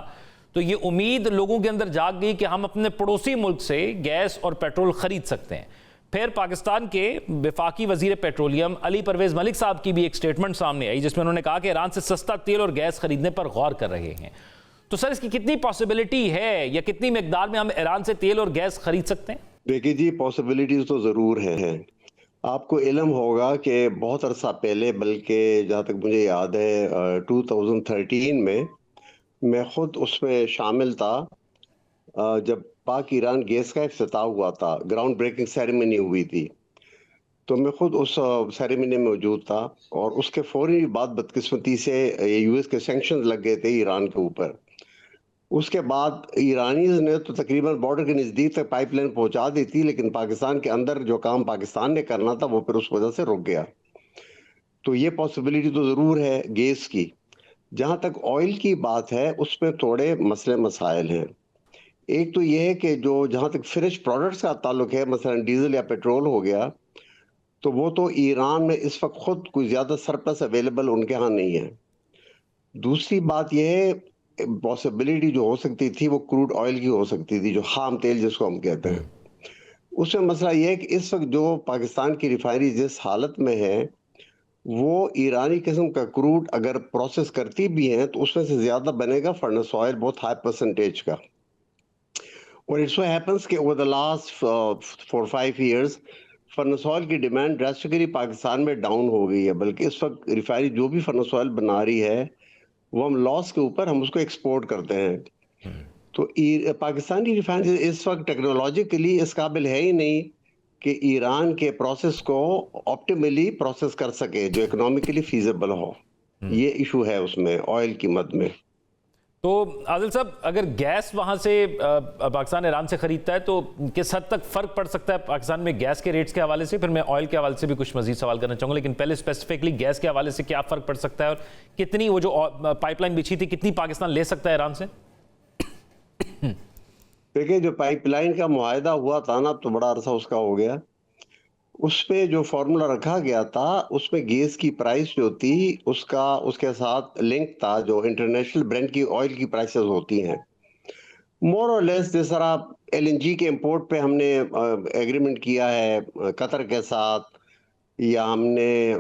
तो ये उम्मीद लोगों के अंदर जाग गई कि हम अपने पड़ोसी मुल्क से गैस और पेट्रोल खरीद सकते हैं। फिर पाकिस्तान के वफाकी वजीर पेट्रोलियम अली परवेज़ मलिक साहब की भी एक स्टेटमेंट सामने आई, जिसमें उन्होंने कहा कि ईरान से सस्ता तेल और गैस खरीदने पर गौर कर रहे हैं। तो सर, इसकी कितनी पॉसिबिलिटी है, या कितनी मिकदार में हम ईरान से तेल और गैस खरीद सकते हैं? देखिए जी, पॉसिबिलिटीज तो ज़रूर हैं। आपको इल्म होगा कि बहुत अरसा पहले, बल्कि जहाँ तक मुझे याद है 2013 में मैं ख़ुद उसमें शामिल था, जब पाक ईरान गैस का इफ्तिताह हुआ था, ग्राउंड ब्रेकिंग सेरेमनी हुई थी, तो मैं ख़ुद उस सेरेमनी में मौजूद था। और उसके फ़ौरी बाद बदकिस्मती से US के सैंक्शंस लग गए थे ईरान के ऊपर। उसके बाद ईरानीज़ ने तो तकरीबन बॉर्डर के नज़दीक तक पाइपलाइन पहुंचा दी थी, लेकिन पाकिस्तान के अंदर जो काम पाकिस्तान ने करना था वो फिर उस वजह से रुक गया। तो ये पॉसिबिलिटी तो ज़रूर है गैस की। जहाँ तक ऑयल की बात है, उसमें थोड़े मसले मसाइल हैं। एक तो ये है कि जो जहाँ तक फिनिश प्रोडक्ट्स का ताल्लुक है, मसलन डीजल या पेट्रोल हो गया, तो वो तो ईरान में इस वक्त खुद कोई ज्यादा सरप्लस अवेलेबल उनके यहाँ नहीं है। दूसरी बात यह है, पॉसिबिलिटी जो हो सकती थी वो क्रूड ऑयल की हो सकती थी, जो खाम तेल जिसको हम कहते हैं। उसमें मसला यह है कि इस वक्त जो पाकिस्तान की रिफाइनरी जिस हालत में है, वो ईरानी किस्म का क्रूड अगर प्रोसेस करती भी है तो उसमें से ज्यादा बनेगा फर्नेस ऑयल, बहुत हाई परसेंटेज का। और इट सो हैपेंस कि over the last 4-5 years furnace oil की डिमांड ड्रास्टिकली पाकिस्तान में डाउन हो गई है, बल्कि इस वक्त रिफाइनरी जो भी फर्नेस ऑयल बना रही है वो हम लॉस के ऊपर हम उसको एक्सपोर्ट करते हैं। तो पाकिस्तानी रिफाइनरी इस वक्त टेक्नोलॉजिकली इस काबिल है ही नहीं कि ईरान के प्रोसेस को ऑप्टिमली प्रोसेस कर सके जो इकोनॉमिकली फीजिबल हो। ये इशू है उसमें ऑयल की मद में। तो आदिल साहब, अगर गैस वहां से पाकिस्तान ईरान से खरीदता है तो किस हद तक फर्क पड़ सकता है पाकिस्तान में गैस के रेट्स के हवाले से? फिर मैं ऑयल के हवाले से भी कुछ मजीद सवाल करना चाहूंगा, लेकिन पहले स्पेसिफिकली गैस के हवाले से क्या फर्क पड़ सकता है और कितनी वो जो पाइपलाइन बिछी थी कितनी पाकिस्तान ले सकता है ईरान से? देखिए, जो पाइपलाइन का मुआहदा हुआ था ना, तो बड़ा अरसा उसका हो गया। उस पे जो फॉर्मूला रखा गया था उसमें गैस की प्राइस जो थी उसका उसके साथ लिंक था जो इंटरनेशनल ब्रांड की ऑयल की प्राइसेस होती हैं। मोर और लेस जिस तरह एलएनजी के इंपोर्ट पे हमने एग्रीमेंट किया है कतर के साथ, या हमने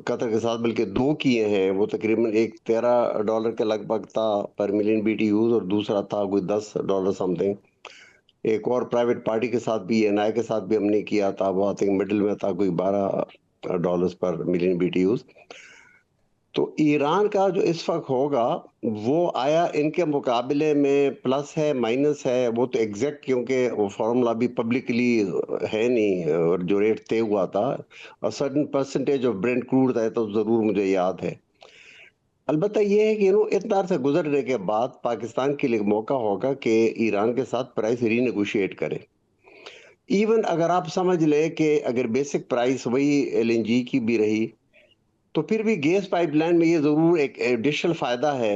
कतर के साथ बल्कि 2 किए हैं, वो तकरीबन एक $13 के लगभग था पर मिलियन BTUs और दूसरा था कोई $10 समथिंग। एक और प्राइवेट पार्टी के साथ भी, एनआई के साथ भी हमने किया था, वो आई थिंक मिडिल में था कोई $12 पर मिलियन BTUs। तो ईरान का जो इस वक्त होगा वो आया इनके मुकाबले में प्लस है माइनस है, वो तो एग्जैक्ट क्योंकि वो फॉर्मूला भी पब्लिकली है नहीं, और जो रेट तय हुआ था और certain percentage of Brent crude था तो जरूर मुझे याद है। अलबत्ता ये है कि इतना अरसा गुजरने के बाद पाकिस्तान के लिए मौका होगा कि ईरान के साथ प्राइस रीनेगोशिएट करे। इवन अगर आप समझ ले कि अगर बेसिक प्राइस वही एलएनजी की भी रही तो फिर भी गैस पाइपलाइन में ये जरूर एक एडिशनल फायदा है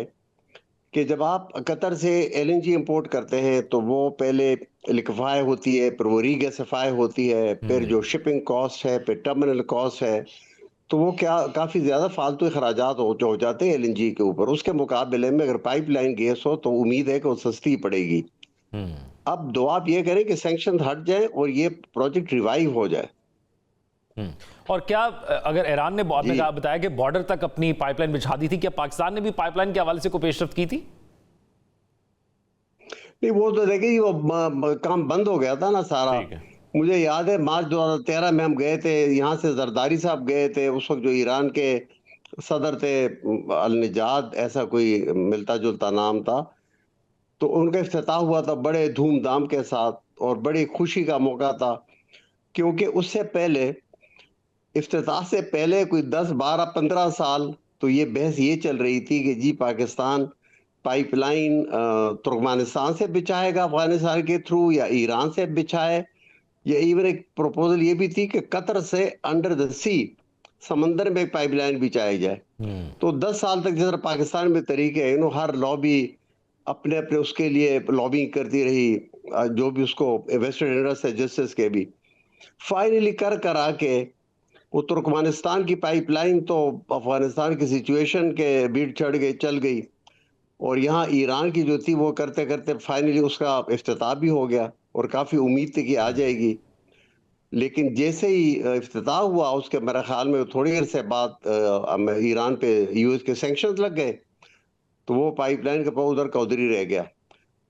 कि जब आप कतर से एलएनजी इंपोर्ट करते हैं तो वो पहले लिक्विफाई होती है, फिर वो रीगैसिफाई होती है, फिर जो शिपिंग कॉस्ट है, फिर टर्मिनल कॉस्ट है, तो वो काफी ज्यादा फालतू खराजात हो जाते हैं एलएनजी के ऊपर। उसके मुकाबले में अगर पाइपलाइन गैस हो तो उम्मीद है कि वो सस्ती पड़ेगी। अब दुआ आप ये करें कि सैंक्शन हट जाए और ये प्रोजेक्ट रिवाइव हो जाए। और क्या अगर ईरान ने आपने बताया कि बॉर्डर तक अपनी पाइपलाइन बिछा दी थी, क्या पाकिस्तान ने भी पाइपलाइन के हवाले से कोई पेशरफ्त की थी? नहीं, वो तो देखिए वो काम बंद हो गया था ना सारा। मुझे याद है मार्च 2013 में हम गए थे, यहाँ से जरदारी साहब गए थे, उस वक्त जो ईरान के सदर थे अल-नजाद, ऐसा कोई मिलता जुलता नाम था, तो उनका इफ्तिताह हुआ था बड़े धूमधाम के साथ और बड़ी खुशी का मौका था, क्योंकि उससे पहले इफ्तिताह से पहले कोई 10, 12, 15 साल तो ये बहस ये चल रही थी कि जी पाकिस्तान पाइपलाइन तुर्कमेनिस्तान से बिछाएगा अफगानिस्तान के थ्रू या ईरान से बिछाए, या इवन एक प्रपोजल ये भी थी कि कतर से अंडर द सी समंदर में एक पाइपलाइन बिछाई जाए। तो 10 साल तक जिस तरह पाकिस्तान में तरीके है, हर लॉबी अपने अपने उसके लिए लॉबिंग करती रही, जो भी उसको वेस्टेड इंटरेस्ट है जस्टिस के भी, फाइनली करा के वो तुर्कमेनिस्तान की पाइपलाइन तो अफगानिस्तान की सिचुएशन के बीट चढ़ गई, चल गई, और यहाँ ईरान की जो थी वो करते करते फाइनली उसका इफ्तिताह भी हो गया और काफ़ी उम्मीद थी कि आ जाएगी। लेकिन जैसे ही इफ्तिताह हुआ उसके मेरे ख्याल में थोड़ी देर से बाद ईरान पे यूएस के सैंक्शंस लग गए, तो वो पाइपलाइन का उधर का उधर ही रह गया।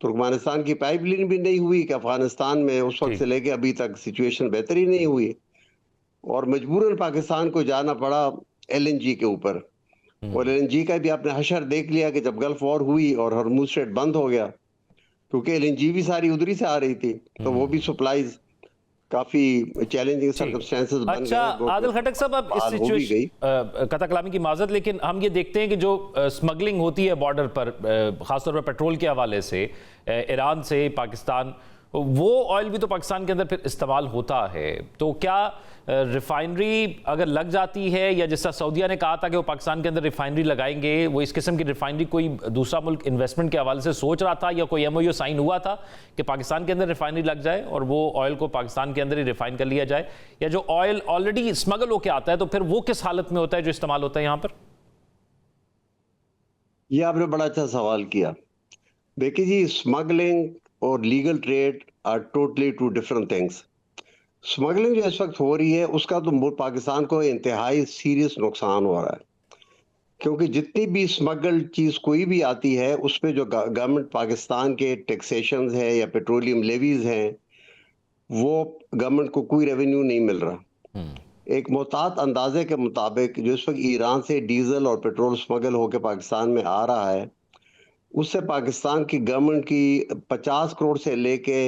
तुर्कमेनिस्तान की पाइपलाइन भी नहीं हुई कि अफगानिस्तान में उस वक्त से लेके अभी तक सिचुएशन बेहतर ही नहीं हुई, और मजबूरन पाकिस्तान को जाना पड़ा एलएनजी के ऊपर। और एलएनजी का भी आपने हशर देख लिया कि जब गल्फ वॉर हुई और हॉर्मुज़ स्ट्रेट बंद हो गया, क्योंकि एलएनजी भी सारी उधरी से आ रही थी, तो वो भी सप्लाईज काफी चैलेंजिंग सर्कमस्टेंसेस बन गए। अच्छा आदिल खटक साहब, अब इस सिचुएशन कथा कलामी की माजरत, लेकिन हम ये देखते हैं कि जो स्मगलिंग होती है बॉर्डर पर, खासतौर पर पेट्रोल के हवाले से ईरान से पाकिस्तान वो ऑयल भी तो पाकिस्तान के अंदर फिर इस्तेमाल होता है, तो क्या रिफाइनरी अगर लग जाती है, या जिस तरह सऊदीया ने कहा था कि वो पाकिस्तान के अंदर रिफाइनरी लगाएंगे, वो इस किस्म की रिफाइनरी कोई दूसरा मुल्क इन्वेस्टमेंट के हवाले से सोच रहा था, या कोई MOU साइन हुआ था कि पाकिस्तान के अंदर रिफाइनरी लग जाए और वो ऑयल को पाकिस्तान के अंदर ही रिफाइन कर लिया जाए, या जो ऑयल ऑलरेडी स्मगल होकर आता है तो फिर वो किस हालत में होता है जो इस्तेमाल होता है यहाँ पर? ये आपने बड़ा अच्छा सवाल किया। देखिए जी, स्मगलिंग और legal trade are totally two different things. Smuggling जो इस वक्त हो रही है उसका तो पाकिस्तान को इंतहाई सीरियस नुकसान हो रहा है, क्योंकि जितनी भी स्मगल चीज कोई भी आती है उस पर जो गवर्नमेंट पाकिस्तान के टैक्सेशन है या पेट्रोलियम लेवीज हैं, वो गवर्नमेंट को कोई रेवेन्यू नहीं मिल रहा। एक मोहतात अंदाजे के मुताबिक जो इस वक्त ईरान से डीजल और पेट्रोल स्मगल होकर पाकिस्तान में आ रहा है, उससे पाकिस्तान की गवर्नमेंट की 50 करोड़ से लेके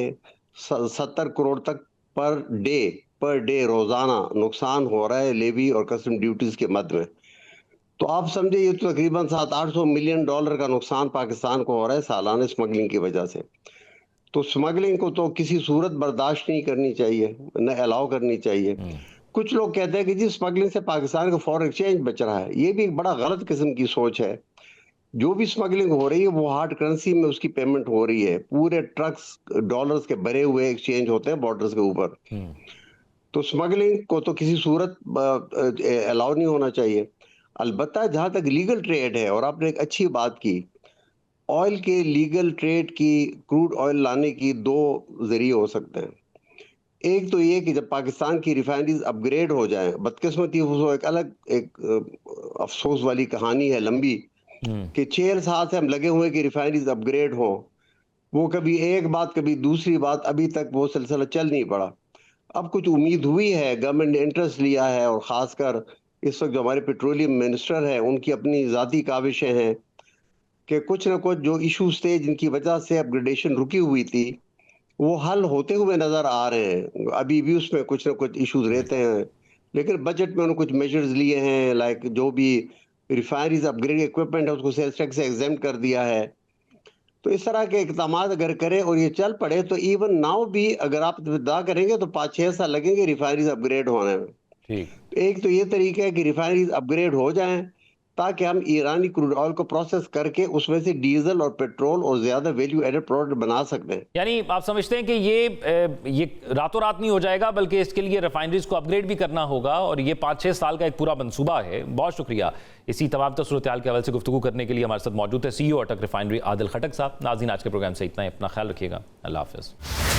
70 करोड़ तक पर डे रोजाना नुकसान हो रहा है लेवी और कस्टम ड्यूटीज के मद में। तो आप समझे ये तो तकरीबन 700-800 मिलियन डॉलर का नुकसान पाकिस्तान को हो रहा है सालाना स्मगलिंग की वजह से। तो स्मगलिंग को तो किसी सूरत बर्दाश्त नहीं करनी चाहिए, न अलाउ करनी चाहिए। कुछ लोग कहते हैं कि जी स्मगलिंग से पाकिस्तान का फॉरेन एक्सचेंज बच रहा है, ये भी एक बड़ा गलत किस्म की सोच है। जो भी स्मगलिंग हो रही है वो हार्ड करेंसी में उसकी पेमेंट हो रही है, पूरे ट्रक्स डॉलर्स के भरे हुए एक्सचेंज होते हैं बॉर्डर्स के ऊपर। तो स्मगलिंग को तो किसी सूरत अलाउ नहीं होना चाहिए। अलबत्ता जहां तक लीगल ट्रेड है, और आपने एक अच्छी बात की, ऑयल के लीगल ट्रेड की, क्रूड ऑयल लाने की दो जरिए हो सकते हैं। एक तो ये कि जब पाकिस्तान की रिफाइनरीज अपग्रेड हो जाएं, बदकिस्मती वो एक अलग अफसोस वाली कहानी है लंबी, कि 6 साल से हम लगे हुए कि रिफाइनरीज अपग्रेड हो, वो कभी एक बात कभी दूसरी बात, अभी तक वो सिलसिला चल नहीं पड़ा। अब कुछ उम्मीद हुई है, गवर्नमेंट ने इंटरेस्ट लिया है, और खासकर इस वक्त जो हमारे पेट्रोलियम मिनिस्टर हैं उनकी अपनी ज़ाती काविशें हैं कि कुछ ना कुछ जो इश्यूज थे जिनकी वजह से अपग्रेडेशन रुकी हुई थी वो हल होते हुए नजर आ रहे हैं। अभी भी उसमें कुछ ना कुछ इश्यूज रहते हैं, लेकिन बजट में उन्होंने कुछ मेजर्स लिए हैं, लाइक जो भी रिफाइनरीज अपग्रेड इक्विपमेंट है उसको सेल्स टैक्स से एग्जेम्प्ट कर दिया है। तो इस तरह के इकदाम अगर करें और ये चल पड़े तो इवन नाउ भी अगर आप विदा करेंगे तो 5-6 साल लगेंगे रिफाइनरीज अपग्रेड होने में। ठीक। एक तो ये तरीका है कि रिफाइनरीज अपग्रेड हो जाएं ताकि हम ईरानी क्रूड ऑयल को प्रोसेस करके उसमें से डीजल और पेट्रोल और ज्यादा वैल्यू एडेड प्रोडक्ट बना सकते हैं। यानी आप समझते हैं कि ये रातों रात नहीं हो जाएगा, बल्कि इसके लिए रिफाइनरीज को अपग्रेड भी करना होगा, और ये 5-6 साल का एक पूरा मंसूबा है। बहुत शुक्रिया इसी तमाम सूरत-ए-हाल के हवाले से गुफ्तगू करने के लिए हमारे साथ मौजूद है CEO अटक रिफाइनरी आदिल खटक साहब। नाज़रीन, आज के प्रोग्राम से इतना ही। अपना ख्याल रखिएगा। अल्लाह हाफ़िज़।